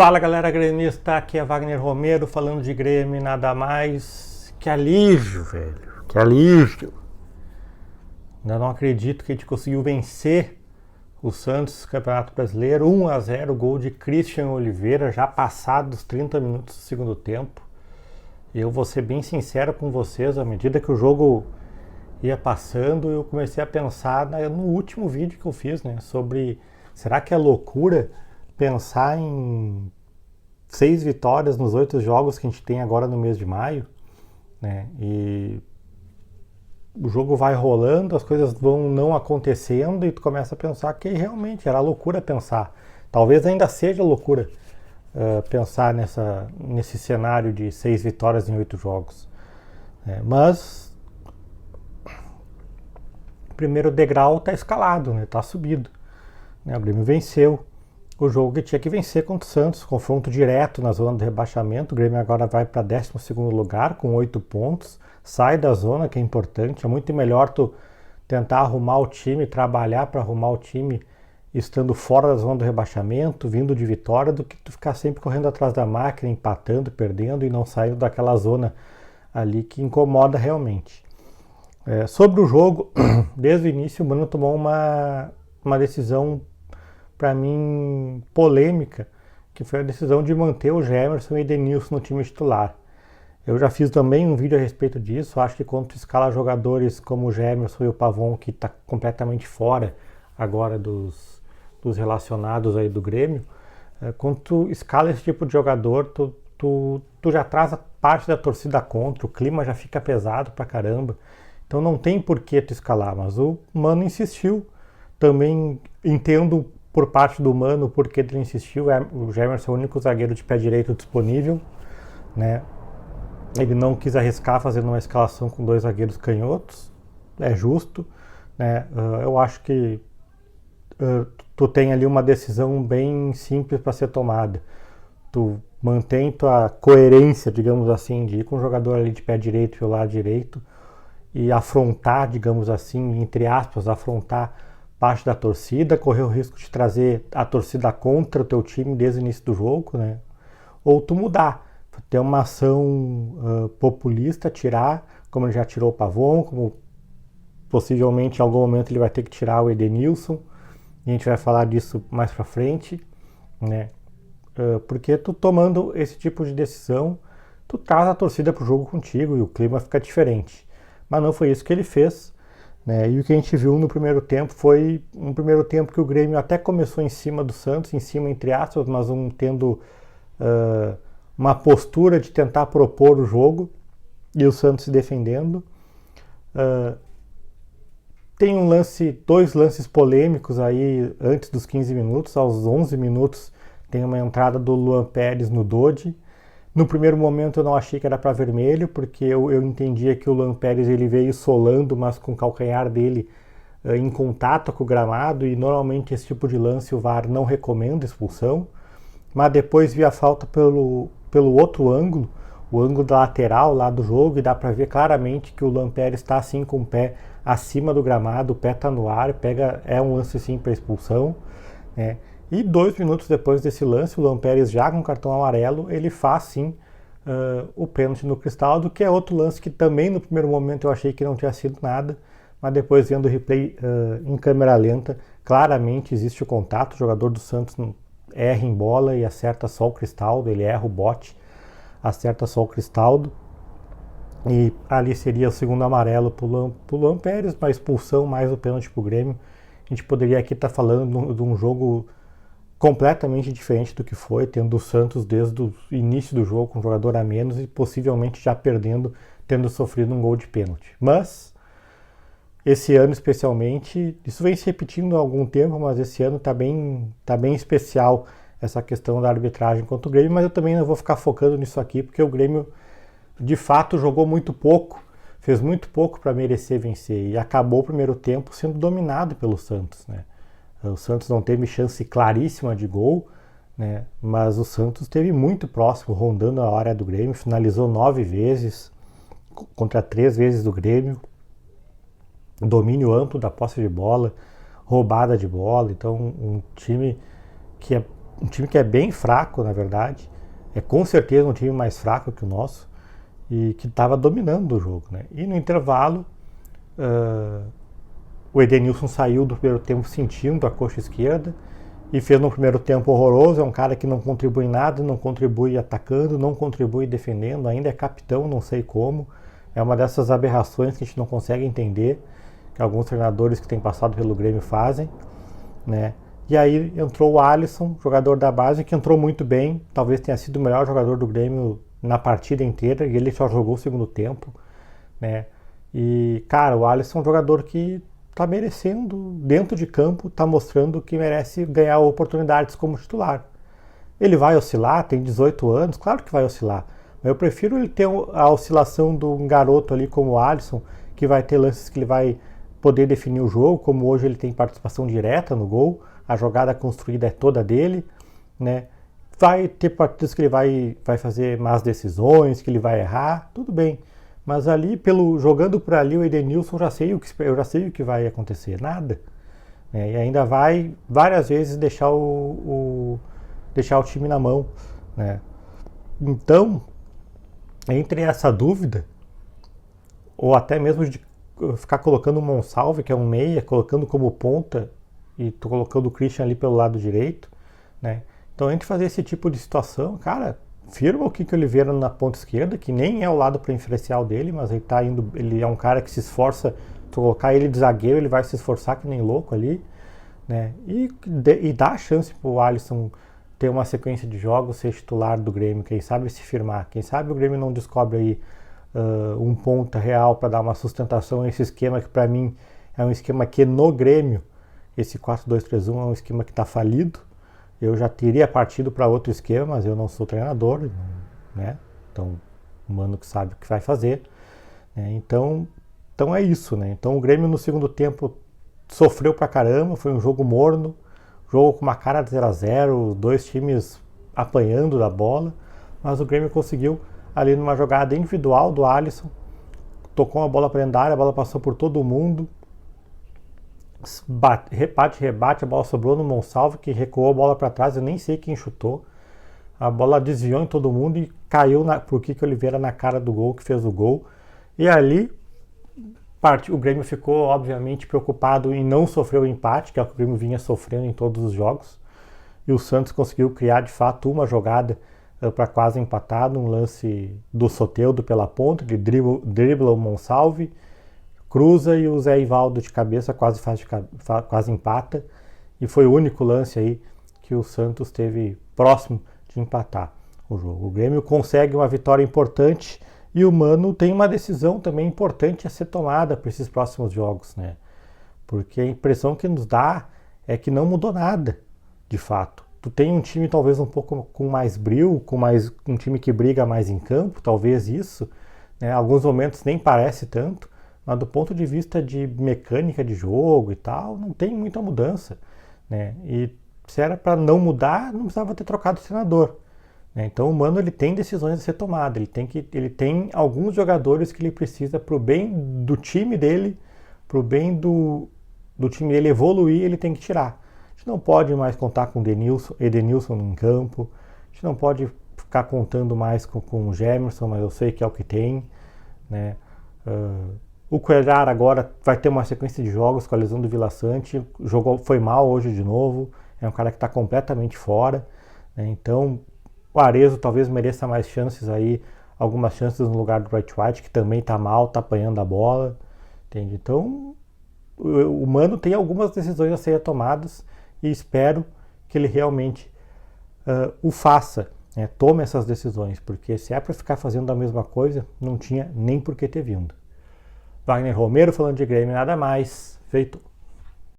Fala galera gremista, aqui é Wagner Romero falando de Grêmio, nada mais. Que alívio, velho, que alívio. Ainda não acredito que a gente conseguiu vencer o Santos Campeonato Brasileiro, 1-0, gol de Christian Oliveira, já passados os 30 minutos do segundo tempo. Eu vou ser bem sincero com vocês, à medida que o jogo ia passando, eu comecei a pensar no último vídeo que eu fiz, né, sobre será que é loucura pensar em 6 vitórias nos 8 jogos que a gente tem agora no mês de maio, né? E o jogo vai rolando, as coisas vão não acontecendo e tu começa a pensar que realmente era loucura pensar. Talvez ainda seja loucura pensar nesse cenário de 6 vitórias em 8 jogos. Mas o primeiro degrau está escalado, né? Tá subido. O Grêmio venceu o jogo que tinha que vencer contra o Santos, confronto direto na zona do rebaixamento. O Grêmio agora vai para 12º lugar com 8 pontos, sai da zona, que é importante. É muito melhor tu tentar arrumar o time, trabalhar para arrumar o time estando fora da zona do rebaixamento, vindo de vitória, do que tu ficar sempre correndo atrás da máquina, empatando, perdendo e não saindo daquela zona ali que incomoda realmente. Sobre o jogo, desde o início o Mano tomou uma decisão para mim polêmica, que foi a decisão de manter o Gemerson e Edenilson no time titular. Eu já fiz também um vídeo a respeito disso. Acho que quando tu escala jogadores como o Gemerson e o Pavon, que está completamente fora agora dos relacionados aí do Grêmio, quando tu escala esse tipo de jogador, tu já traz a parte da torcida contra, o clima já fica pesado pra caramba. Então não tem por que tu escalar, mas o Mano insistiu. Também entendo por parte do Mano porque ele insistiu. O Gemerson é o único zagueiro de pé direito disponível, né? Ele não quis arriscar fazendo uma escalação com 2 zagueiros canhotos, é justo, né? Eu acho que tu tem ali uma decisão bem simples para ser tomada. Tu mantém tua coerência, digamos assim, de ir com o jogador ali de pé direito e o lado direito e afrontar, digamos assim, entre aspas, afrontar parte da torcida, correr o risco de trazer a torcida contra o teu time desde o início do jogo, né? Ou tu mudar, ter uma ação populista, tirar, como ele já tirou o Pavon, como possivelmente em algum momento ele vai ter que tirar o Edenilson, e a gente vai falar disso mais pra frente, né? Porque tu tomando esse tipo de decisão, tu traz a torcida pro jogo contigo e o clima fica diferente. Mas não foi isso que ele fez. E o que a gente viu no primeiro tempo foi um primeiro tempo que o Grêmio até começou em cima do Santos, em cima entre aspas, mas tendo uma postura de tentar propor o jogo e o Santos se defendendo. Tem dois lances polêmicos aí antes dos 15 minutos, aos 11 minutos tem uma entrada do Luan Pérez no Dodi. No primeiro momento eu não achei que era para vermelho, porque eu entendia que o Luan Pérez ele veio solando, mas com o calcanhar dele em contato com o gramado, e normalmente esse tipo de lance o VAR não recomenda expulsão. Mas depois vi a falta pelo outro ângulo, o ângulo da lateral lá do jogo, e dá para ver claramente que o Luan Pérez está assim com o pé acima do gramado, o pé está no ar, é um lance sim para expulsão, né? E 2 minutos depois desse lance, o Luan Pérez já com cartão amarelo, ele faz sim o pênalti no Cristaldo, que é outro lance que também no primeiro momento eu achei que não tinha sido nada, mas depois vendo o replay em câmera lenta, claramente existe o contato. O jogador do Santos erra em bola e acerta só o Cristaldo, ele erra o bote, acerta só o Cristaldo, e ali seria o segundo amarelo pro Luan Pérez, uma expulsão mais o pênalti pro Grêmio. A gente poderia aqui estar falando de um jogo completamente diferente do que foi, tendo o Santos desde o início do jogo com um jogador a menos e possivelmente já perdendo, tendo sofrido um gol de pênalti. Mas esse ano especialmente, isso vem se repetindo há algum tempo, mas esse ano tá bem especial essa questão da arbitragem contra o Grêmio, mas eu também não vou ficar focando nisso aqui, porque o Grêmio de fato jogou muito pouco, fez muito pouco para merecer vencer, e acabou o primeiro tempo sendo dominado pelo Santos, né? O Santos não teve chance claríssima de gol, né? Mas o Santos esteve muito próximo, rondando a área do Grêmio, finalizou 9 vezes contra 3 vezes do Grêmio, domínio amplo da posse de bola, roubada de bola. Então um time que é um time que é bem fraco, na verdade, é com certeza um time mais fraco que o nosso, e que estava dominando o jogo, né? E no intervalo, o Edenilson saiu do primeiro tempo sentindo a coxa esquerda e fez um primeiro tempo horroroso. É um cara que não contribui em nada, não contribui atacando, não contribui defendendo, ainda é capitão, não sei como. É uma dessas aberrações que a gente não consegue entender, que alguns treinadores que têm passado pelo Grêmio fazem, né? E aí entrou o Alisson, jogador da base, que entrou muito bem, talvez tenha sido o melhor jogador do Grêmio na partida inteira, e ele só jogou o segundo tempo, né? E, cara, o Alisson é um jogador que tá merecendo, dentro de campo, tá mostrando que merece ganhar oportunidades como titular. Ele vai oscilar, tem 18 anos, claro que vai oscilar, mas eu prefiro ele ter a oscilação de um garoto ali como o Alisson, que vai ter lances que ele vai poder definir o jogo, como hoje ele tem participação direta no gol, a jogada construída é toda dele, né? Vai ter partidas que ele vai fazer más decisões, que ele vai errar, tudo bem. Mas ali, jogando por ali o Edenilson, eu já sei o que vai acontecer, nada. E ainda vai várias vezes deixar o time na mão, né? Então, entre essa dúvida, ou até mesmo de ficar colocando o Monsalve, que é um meia, colocando como ponta, e tô colocando o Christian ali pelo lado direito, né? Então, entre fazer esse tipo de situação, cara, firma o Kiko Oliveira na ponta esquerda, que nem é o lado preferencial dele, mas ele é um cara que se esforça. Se colocar ele de zagueiro, ele vai se esforçar que nem louco ali, né? E dá a chance pro Alisson ter uma sequência de jogos, ser titular do Grêmio, quem sabe se firmar. Quem sabe o Grêmio não descobre aí um ponta real para dar uma sustentação a esse esquema, que para mim é um esquema que no Grêmio, esse 4-2-3-1 é um esquema que está falido. Eu já teria partido para outro esquema, mas eu não sou treinador, né? Então, o mano que sabe o que vai fazer, né? Então é isso, né? Então o Grêmio no segundo tempo sofreu pra caramba, foi um jogo morno, jogo com uma cara de 0-0, dois times apanhando da bola, mas o Grêmio conseguiu ali numa jogada individual do Alisson, tocou uma bola para dentro da área, a bola passou por todo mundo, rebate, a bola sobrou no Monsalve, que recuou a bola para trás, eu nem sei quem chutou. A bola desviou em todo mundo e caiu pro Kiko Oliveira na cara do gol, que fez o gol. E ali, o Grêmio ficou, obviamente, preocupado em não sofrer o empate, que é o que o Grêmio vinha sofrendo em todos os jogos. E o Santos conseguiu criar, de fato, uma jogada para quase empatar, um lance do Soteldo pela ponta, ele dribla o Monsalve, cruza e o Zé Ivaldo de cabeça quase empata. E foi o único lance aí que o Santos teve próximo de empatar o jogo. O Grêmio consegue uma vitória importante e o Mano tem uma decisão também importante a ser tomada para esses próximos jogos, né? Porque a impressão que nos dá é que não mudou nada, de fato. Tu tem um time talvez um pouco com mais brio, um time que briga mais em campo, talvez isso, né? Alguns momentos nem parece tanto, mas do ponto de vista de mecânica de jogo e tal, não tem muita mudança, né? E se era para não mudar, não precisava ter trocado o treinador, né? Então o Mano ele tem decisões a ser tomadas, ele tem alguns jogadores que ele precisa pro bem do time dele, pro bem do time dele evoluir, ele tem que tirar. A gente não pode mais contar com Edenilson em campo, a gente não pode ficar contando mais com o Gemerson, mas eu sei que é o que tem, né? O Cuellar agora vai ter uma sequência de jogos com a lesão do Vila Sante, foi mal hoje de novo, é um cara que está completamente fora, né? Então o Arezzo talvez mereça mais chances aí, algumas chances no lugar do Bright White, que também está mal, está apanhando a bola, entende? Então o Mano tem algumas decisões a serem tomadas e espero que ele realmente o faça, né? Tome essas decisões, porque se é para ficar fazendo a mesma coisa, não tinha nem por que ter vindo. Wagner Romero falando de Grêmio, nada mais, feito.